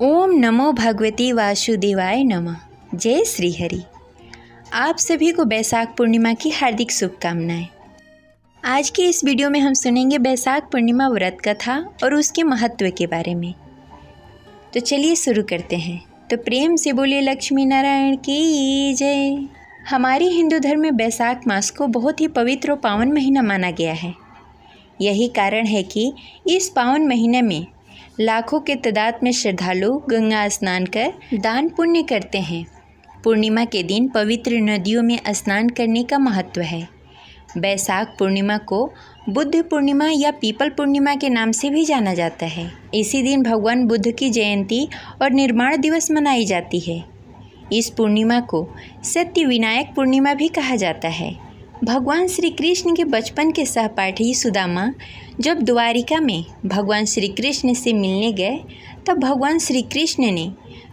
ओम नमो भगवती वासुदेवाय नमः। जय श्री हरि। आप सभी को बैसाख पूर्णिमा की हार्दिक शुभकामनाएं। आज के इस वीडियो में हम सुनेंगे बैसाख पूर्णिमा व्रत कथा और उसके महत्व के बारे में। तो चलिए शुरू करते हैं। तो प्रेम से बोलिए लक्ष्मी नारायण की जय। हमारे हिंदू धर्म में बैसाख मास को बहुत ही पवित्र और पावन महीना माना गया है। यही कारण है कि इस पावन महीने में लाखों के तादाद में श्रद्धालु गंगा स्नान कर दान पुण्य करते हैं। पूर्णिमा के दिन पवित्र नदियों में स्नान करने का महत्व है। बैसाख पूर्णिमा को बुद्ध पूर्णिमा या पीपल पूर्णिमा के नाम से भी जाना जाता है। इसी दिन भगवान बुद्ध की जयंती और निर्माण दिवस मनाई जाती है। इस पूर्णिमा को सत्य विनायक पूर्णिमा भी कहा जाता है। भगवान श्री कृष्ण के बचपन के सहपाठी सुदामा जब द्वारिका में भगवान श्री कृष्ण से मिलने गए, तब भगवान श्री कृष्ण ने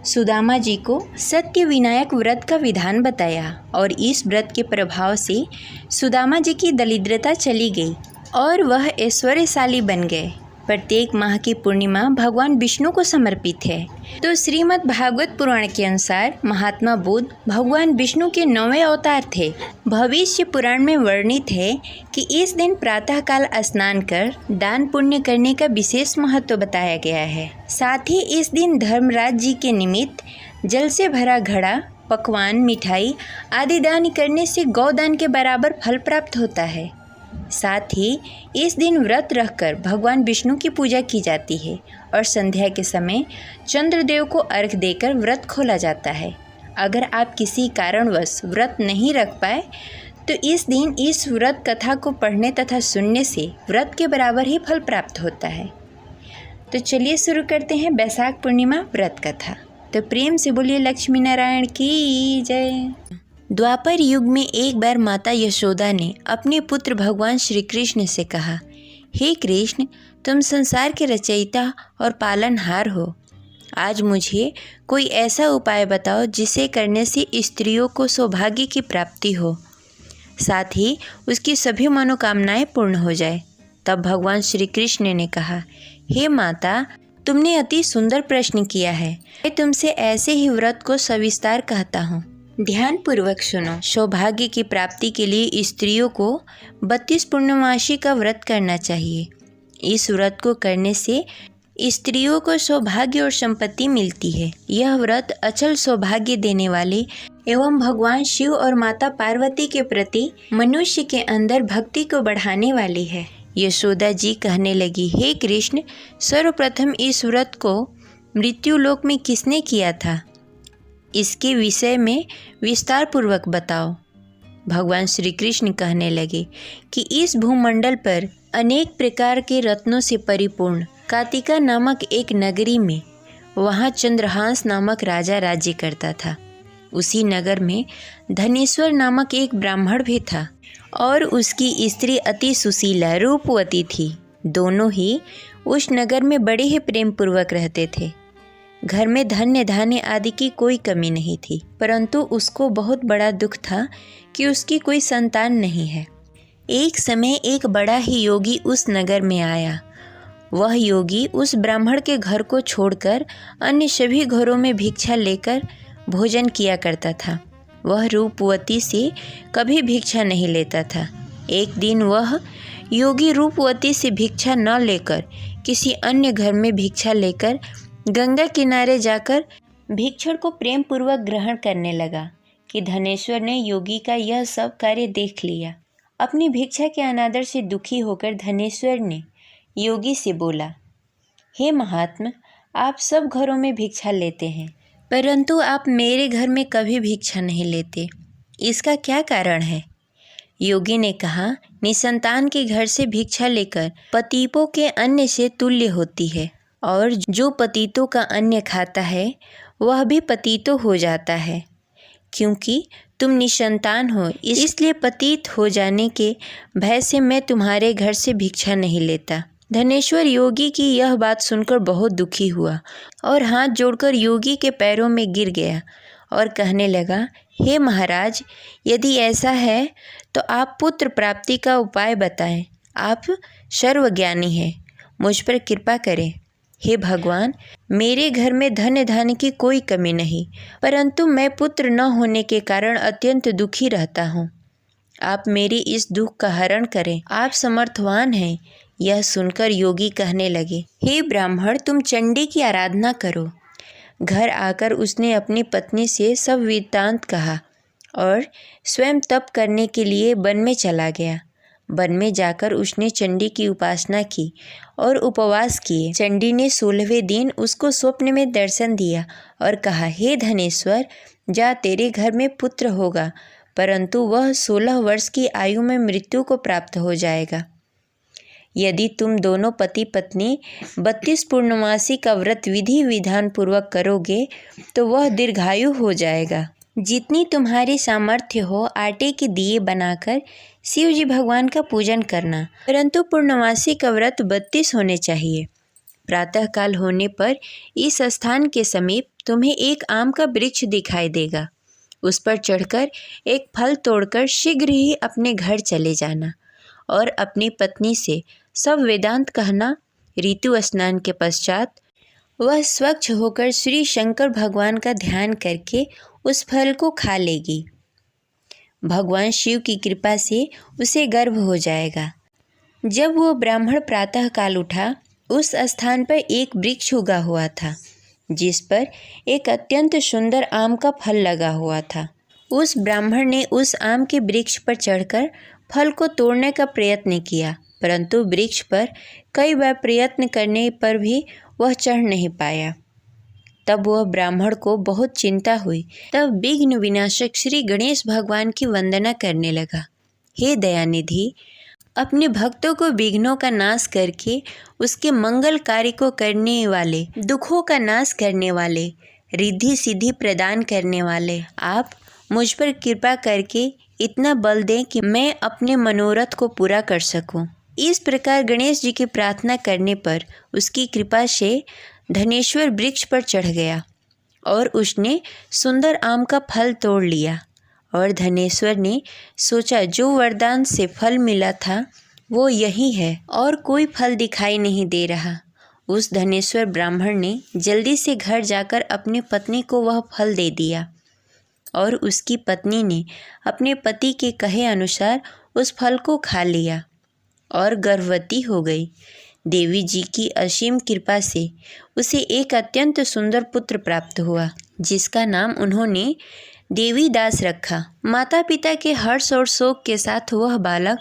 सुदामा जी को सत्य विनायक व्रत का विधान बताया और इस व्रत के प्रभाव से सुदामा जी की दरिद्रता चली गई और वह ऐश्वर्यशाली बन गए। प्रत्येक माह की पूर्णिमा भगवान विष्णु को समर्पित है। तो श्रीमद् भागवत पुराण के अनुसार महात्मा बुद्ध भगवान विष्णु के 9वें अवतार थे। भविष्य पुराण में वर्णित है कि इस दिन प्रातःकाल स्नान कर दान पुण्य करने का विशेष महत्व बताया गया है। साथ ही इस दिन धर्मराज जी के निमित्त जल से भरा घड़ा, पकवान, मिठाई आदि दान करने से गौदान के बराबर फल प्राप्त होता है। साथ ही इस दिन व्रत रखकर भगवान विष्णु की पूजा की जाती है और संध्या के समय चंद्रदेव को अर्घ देकर व्रत खोला जाता है। अगर आप किसी कारणवश व्रत नहीं रख पाए तो इस दिन इस व्रत कथा को पढ़ने तथा सुनने से व्रत के बराबर ही फल प्राप्त होता है। तो चलिए शुरू करते हैं बैसाख पूर्णिमा व्रत कथा। तो प्रेम से बोलिए लक्ष्मी नारायण की जय। द्वापर युग में एक बार माता यशोदा ने अपने पुत्र भगवान श्री कृष्ण से कहा, हे कृष्ण, तुम संसार के रचयिता और पालनहार हो। आज मुझे कोई ऐसा उपाय बताओ जिसे करने से स्त्रियों को सौभाग्य की प्राप्ति हो, साथ ही उसकी सभी मनोकामनाएं पूर्ण हो जाए। तब भगवान श्री कृष्ण ने कहा, हे माता, तुमने अति सुंदर प्रश्न किया है। मैं तुमसे ऐसे ही व्रत को सविस्तार कहता हूँ। ध्यान पूर्वक सुनो। सौभाग्य की प्राप्ति के लिए स्त्रियों को 32 पूर्णमासी का व्रत करना चाहिए। इस व्रत को करने से स्त्रियों को सौभाग्य और संपत्ति मिलती है। यह व्रत अचल सौभाग्य देने वाले एवं भगवान शिव और माता पार्वती के प्रति मनुष्य के अंदर भक्ति को बढ़ाने वाली है। यशोदा जी कहने लगी, हे कृष्ण, सर्वप्रथम इस व्रत को मृत्युलोक में किसने किया था? इसके विषय में विस्तार पूर्वक बताओ। भगवान श्री कृष्ण कहने लगे कि इस भूमंडल पर अनेक प्रकार के रत्नों से परिपूर्ण कातिका नामक एक नगरी में वहाँ चंद्रहांस नामक राजा राज्य करता था। उसी नगर में धनेश्वर नामक एक ब्राह्मण भी था और उसकी स्त्री अति सुशीला रूपवती थी। दोनों ही उस नगर में बड़े ही प्रेम पूर्वक रहते थे। घर में धन्य धान्य आदि की कोई कमी नहीं थी, परंतु उसको बहुत बड़ा दुख था कि उसकी कोई संतान नहीं है। एक समय एक बड़ा ही योगी उस नगर में आया। वह योगी उस ब्राह्मण के घर को छोड़कर अन्य सभी घरों में भिक्षा लेकर भोजन किया करता था। वह रूपवती से कभी भिक्षा नहीं लेता था। एक दिन वह योगी रूपवती से भिक्षा न लेकर किसी अन्य घर में भिक्षा लेकर गंगा किनारे जाकर भिक्षुक को प्रेम पूर्वक ग्रहण करने लगा कि धनेश्वर ने योगी का यह सब कार्य देख लिया। अपनी भिक्षा के अनादर से दुखी होकर धनेश्वर ने योगी से बोला, हे महात्मा, आप सब घरों में भिक्षा लेते हैं, परंतु आप मेरे घर में कभी भिक्षा नहीं लेते। इसका क्या कारण है? योगी ने कहा, निसंतान के घर से भिक्षा लेकर पतितों के अन्न से तुल्य होती है और जो पतितों का अन्न खाता है वह भी पतितो हो जाता है। क्योंकि तुम निसंतान हो, इसलिए पतित हो जाने के भय से मैं तुम्हारे घर से भिक्षा नहीं लेता। धनेश्वर योगी की यह बात सुनकर बहुत दुखी हुआ और हाथ जोड़कर योगी के पैरों में गिर गया और कहने लगा, हे महाराज, यदि ऐसा है तो आप पुत्र प्राप्ति का उपाय बताएं। आप सर्वज्ञानी हैं, मुझ पर कृपा करें। हे भगवान, मेरे घर में धन धान्य की कोई कमी नहीं, परंतु मैं पुत्र न होने के कारण अत्यंत दुखी रहता हूँ। आप मेरी इस दुख का हरण करें, आप समर्थवान हैं। यह सुनकर योगी कहने लगे, हे ब्राह्मण, तुम चंडी की आराधना करो। घर आकर उसने अपनी पत्नी से सब वृत्तांत कहा और स्वयं तप करने के लिए वन में चला गया। वन में जाकर उसने चंडी की उपासना की और उपवास किए। चंडी ने 16वें दिन उसको स्वप्न में दर्शन दिया और कहा, हे धनेश्वर, जा, तेरे घर में पुत्र होगा, परंतु वह 16 वर्ष की आयु में मृत्यु को प्राप्त हो जाएगा। यदि तुम दोनों पति पत्नी 32 पूर्णमासी का व्रत विधि विधान पूर्वक करोगे तो वह दीर्घायु हो जाएगा। जितनी तुम्हारी सामर्थ्य हो आटे के दिए बनाकर शिव जी भगवान का पूजन करना, परंतु पूर्णमासी का व्रत 32 होने चाहिए। प्रातःकाल होने पर इस स्थान के समीप तुम्हें एक आम का वृक्ष दिखाई देगा। उस पर चढ़कर एक फल तोड़कर शीघ्र ही अपने घर चले जाना और अपनी पत्नी से सब वेदांत कहना। ऋतु स्नान के पश्चात वह स्वच्छ होकर श्री शंकर भगवान का ध्यान करके उस फल को खा लेगी। भगवान शिव की कृपा से उसे गर्भ हो जाएगा। जब वो ब्राह्मण प्रातः काल उठा, उस स्थान पर एक वृक्ष उगा हुआ था जिस पर एक अत्यंत सुंदर आम का फल लगा हुआ था। उस ब्राह्मण ने उस आम के वृक्ष पर चढ़कर फल को तोड़ने का प्रयत्न किया, परंतु वृक्ष पर कई बार प्रयत्न करने पर भी वह चढ़ नहीं पाया। तब वह ब्राह्मण को बहुत चिंता हुई। तब विघ्न विनाशक श्री गणेश भगवान की वंदना करने लगा। हे दयानिधि, अपने भक्तों को विघ्नों का नाश करके उसके मंगल कार्य को करने वाले, दुखों का नाश करने वाले, रिद्धि सिद्धि प्रदान करने वाले, आप मुझ पर कृपा करके इतना बल दें कि मैं अपने मनोरथ को पूरा कर सकूं। इस प्रकार गणेश जी की प्रार्थना करने पर उसकी कृपा से धनेश्वर वृक्ष पर चढ़ गया और उसने सुंदर आम का फल तोड़ लिया। और धनेश्वर ने सोचा, जो वरदान से फल मिला था वो यही है और कोई फल दिखाई नहीं दे रहा। उस धनेश्वर ब्राह्मण ने जल्दी से घर जाकर अपनी पत्नी को वह फल दे दिया और उसकी पत्नी ने अपने पति के कहे अनुसार उस फल को खा लिया और गर्भवती हो गई। देवी जी की असीम कृपा से उसे एक अत्यंत सुंदर पुत्र प्राप्त हुआ, जिसका नाम उन्होंने देवीदास रखा। माता पिता के हर्ष और शोक के साथ वह बालक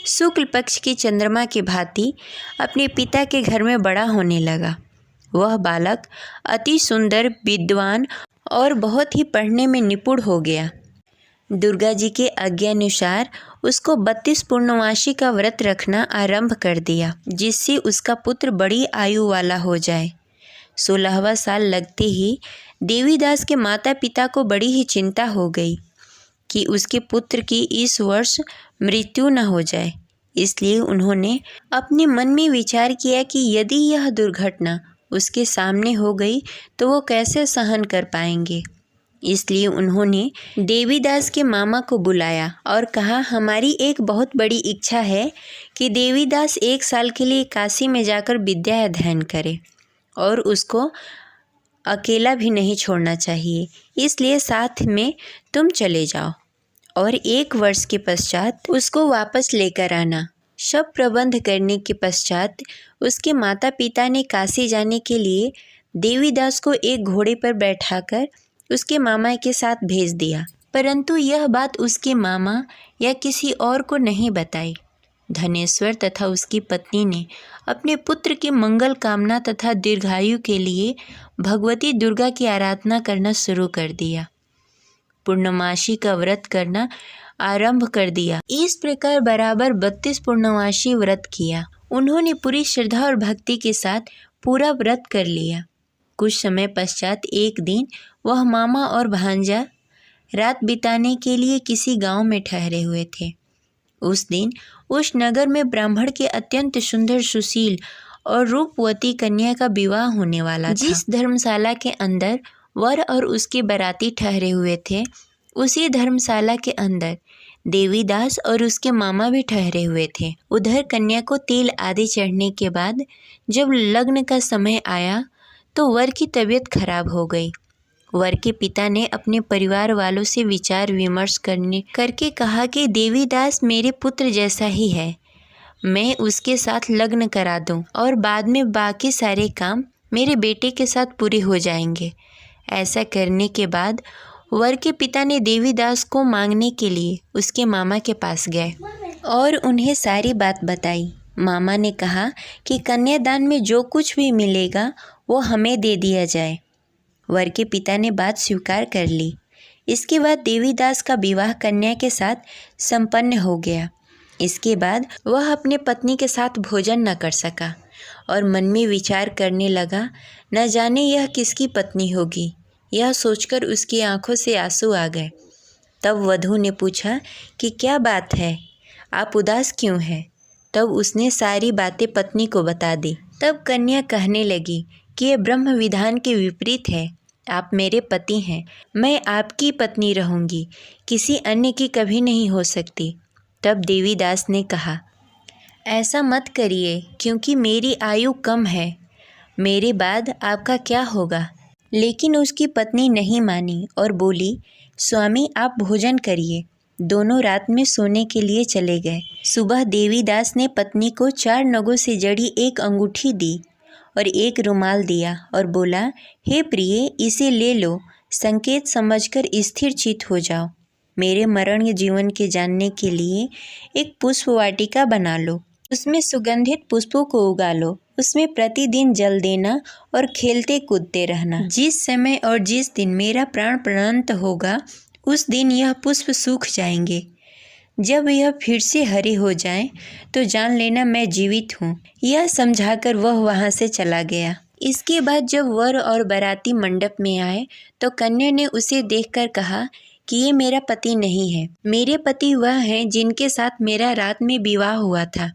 शुक्ल पक्ष की चंद्रमा की भांति अपने पिता के घर में बड़ा होने लगा। वह बालक अति सुंदर, विद्वान और बहुत ही पढ़ने में निपुण हो गया। दुर्गा जी के आज्ञानुसार उसको 32 पूर्णमासी का व्रत रखना आरंभ कर दिया, जिससे उसका पुत्र बड़ी आयु वाला हो जाए। 16वां साल लगते ही देवीदास के माता पिता को बड़ी ही चिंता हो गई कि उसके पुत्र की इस वर्ष मृत्यु न हो जाए। इसलिए उन्होंने अपने मन में विचार किया कि यदि यह दुर्घटना उसके सामने हो गई तो वो कैसे सहन कर पाएंगे। इसलिए उन्होंने देवीदास के मामा को बुलाया और कहा, हमारी एक बहुत बड़ी इच्छा है कि देवीदास 1 साल के लिए काशी में जाकर विद्या अध्ययन करे और उसको अकेला भी नहीं छोड़ना चाहिए, इसलिए साथ में तुम चले जाओ और 1 वर्ष के पश्चात उसको वापस लेकर आना। सब प्रबंध करने के पश्चात उसके माता पिता ने काशी जाने के लिए देवीदास को एक घोड़े पर बैठाकर उसके मामा के साथ भेज दिया, परंतु यह बात उसके मामा या किसी और को नहीं बताई। धनेश्वर तथा उसकी पत्नी ने अपने पुत्र की मंगल कामना तथा दीर्घायु के लिए भगवती दुर्गा की आराधना करना शुरू कर दिया। पूर्णमासी का व्रत करना आरंभ कर दिया। इस प्रकार बराबर 32 पूर्णमासी व्रत किया। उन्होंने पूरी श्रद्धा और भक्ति के साथ पूरा व्रत कर लिया। कुछ समय पश्चात एक दिन वह मामा और भांजा रात बिताने के लिए किसी गांव में ठहरे हुए थे। उस दिन उस नगर में ब्राह्मण के अत्यंत सुंदर, सुशील और रूपवती कन्या का विवाह होने वाला था। जिस धर्मशाला के अंदर वर और उसके बाराती ठहरे हुए थे, उसी धर्मशाला के अंदर देवीदास और उसके मामा भी ठहरे हुए थे। उधर कन्या को तेल आदि चढ़ने के बाद जब लग्न का समय आया तो वर की तबीयत खराब हो गई। वर के पिता ने अपने परिवार वालों से विचार विमर्श करके कहा कि देवीदास मेरे पुत्र जैसा ही है, मैं उसके साथ लग्न करा दूं और बाद में बाकी सारे काम मेरे बेटे के साथ पूरे हो जाएंगे। ऐसा करने के बाद वर के पिता ने देवीदास को मांगने के लिए उसके मामा के पास गए और उन्हें सारी बात बताई। मामा ने कहा कि कन्यादान में जो कुछ भी मिलेगा वो हमें दे दिया जाए। वर के पिता ने बात स्वीकार कर ली। इसके बाद देवीदास का विवाह कन्या के साथ संपन्न हो गया। इसके बाद वह अपने पत्नी के साथ भोजन न कर सका और मन में विचार करने लगा, न जाने यह किसकी पत्नी होगी। यह सोचकर उसकी आंखों से आंसू आ गए। तब वधू ने पूछा कि क्या बात है, आप उदास क्यों हैं? तब उसने सारी बातें पत्नी को बता दी। तब कन्या कहने लगी कि यह ब्रह्म विधान के विपरीत है। आप मेरे पति हैं, मैं आपकी पत्नी रहूंगी, किसी अन्य की कभी नहीं हो सकती। तब देवीदास ने कहा, ऐसा मत करिए क्योंकि मेरी आयु कम है, मेरे बाद आपका क्या होगा। लेकिन उसकी पत्नी नहीं मानी और बोली, स्वामी आप भोजन करिए। दोनों रात में सोने के लिए चले गए। सुबह देवीदास ने पत्नी को 4 नगों से जड़ी एक अंगूठी दी और एक रुमाल दिया और बोला, हे प्रिय, इसे ले लो, संकेत समझकर स्थिर चित्त हो जाओ। मेरे मरण जीवन के जानने के लिए एक पुष्प वाटिका बना लो, उसमें सुगंधित पुष्पों को उगा लो, उसमें प्रतिदिन जल देना और खेलते कूदते रहना। जिस समय और जिस दिन मेरा प्राण प्राणांत होगा उस दिन यह पुष्प सूख जाएंगे। जब यह फिर से हरे हो जाएं, तो जान लेना मैं जीवित हूँ। यह समझाकर वह वहाँ से चला गया। इसके बाद जब वर और बाराती मंडप में आए तो कन्या ने उसे देखकर कहा कि ये मेरा पति नहीं है, मेरे पति वह हैं जिनके साथ मेरा रात में विवाह हुआ था।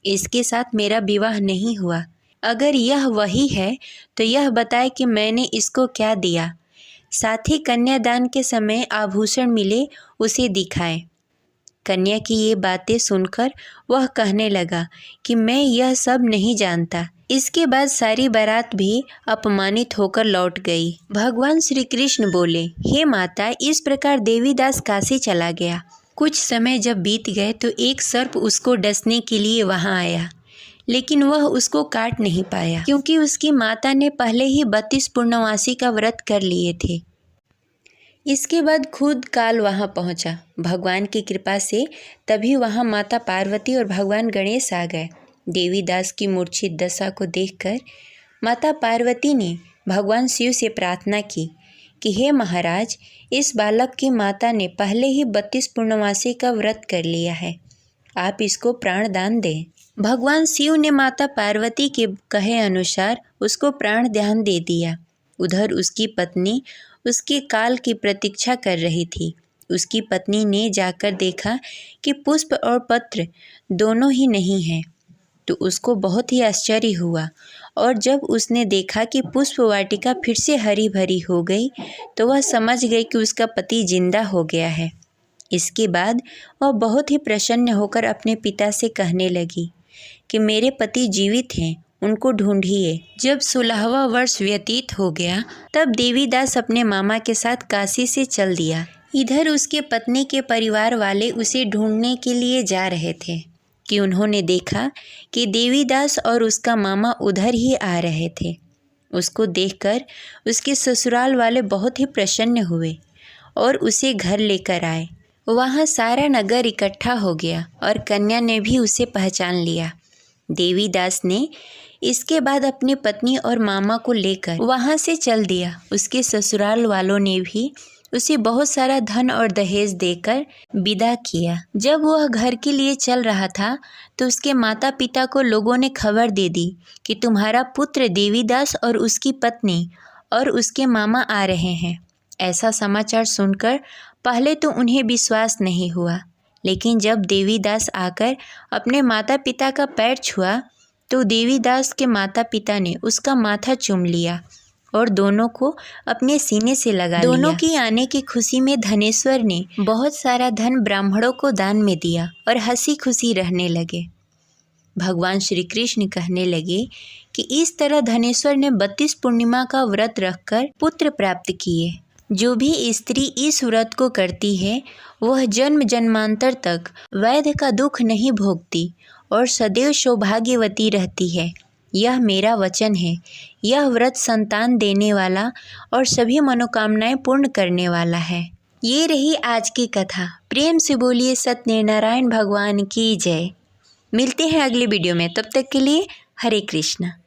इसके साथ मेरा विवाह नहीं हुआ। अगर यह वही है तो यह बताए कि मैंने इसको क्या दिया, साथ ही कन्यादान के समय आभूषण मिले उसे दिखाए। कन्या की ये बातें सुनकर वह कहने लगा कि मैं यह सब नहीं जानता। इसके बाद सारी बारात भी अपमानित होकर लौट गई। भगवान श्री कृष्ण बोले, हे माता, इस प्रकार देवीदास काशी चला गया। कुछ समय जब बीत गए तो एक सर्प उसको डसने के लिए वहां आया, लेकिन वह उसको काट नहीं पाया क्योंकि उसकी माता ने पहले ही 32 पूर्णमासी का व्रत कर लिए थे। इसके बाद खुद काल वहां पहुंचा। भगवान की कृपा से तभी वहां माता पार्वती और भगवान गणेश आ गए। देवीदास की मूर्छित दशा को देखकर माता पार्वती ने भगवान शिव से प्रार्थना की कि हे महाराज, इस बालक की माता ने पहले ही 32 पूर्णमासी का व्रत कर लिया है, आप इसको प्राण दान दें। भगवान शिव ने माता पार्वती के कहे अनुसार उसको प्राण दान दे दिया। उधर उसकी पत्नी उसके काल की प्रतीक्षा कर रही थी। उसकी पत्नी ने जाकर देखा कि पुष्प और पत्र दोनों ही नहीं हैं, तो उसको बहुत ही आश्चर्य हुआ और जब उसने देखा कि पुष्प वाटिका फिर से हरी भरी हो गई तो वह समझ गई कि उसका पति जिंदा हो गया है। इसके बाद वह बहुत ही प्रसन्न होकर अपने पिता से कहने लगी कि मेरे पति जीवित हैं, उनको ढूंढिए। जब 16वां वर्ष व्यतीत हो गया तब देवीदास अपने मामा के साथ काशी से चल दिया। इधर उसके पत्नी के परिवार वाले उसे ढूंढने के लिए जा रहे थे कि उन्होंने देखा कि देवीदास और उसका मामा उधर ही आ रहे थे। उसको देखकर उसके ससुराल वाले बहुत ही प्रसन्न हुए और उसे घर लेकर आए। वहाँ सारा नगर इकट्ठा हो गया और कन्या ने भी उसे पहचान लिया। देवीदास ने इसके बाद अपनी पत्नी और मामा को लेकर वहाँ से चल दिया। उसके ससुराल वालों ने भी उसे बहुत सारा धन और दहेज देकर विदा किया। जब वह घर के लिए चल रहा था तो उसके माता पिता को लोगों ने खबर दे दी कि तुम्हारा पुत्र देवीदास और उसकी पत्नी और उसके मामा आ रहे हैं। ऐसा समाचार सुनकर पहले तो उन्हें विश्वास नहीं हुआ, लेकिन जब देवीदास आकर अपने माता पिता का पैर छुआ तो देवीदास के माता पिता ने उसका माथा चूम लिया और दोनों को अपने सीने से लगा लिया। दोनों की आने की खुशी में धनेश्वर ने बहुत सारा धन ब्राह्मणों को दान में दिया और हंसी खुशी रहने लगे। भगवान श्री कृष्ण कहने लगे कि इस तरह धनेश्वर ने 32 पूर्णिमा का व्रत रखकर पुत्र प्राप्त किए। जो भी स्त्री इस व्रत को करती है वह जन्म जन्मांतर तक वैध का दुख नहीं भोगती और सदैव सौभाग्यवती रहती है। यह मेरा वचन है। यह व्रत संतान देने वाला और सभी मनोकामनाएं पूर्ण करने वाला है। ये रही आज की कथा। प्रेम से बोलिए सत्यनारायण भगवान की जय। मिलते हैं अगले वीडियो में, तब तक के लिए हरे कृष्णा।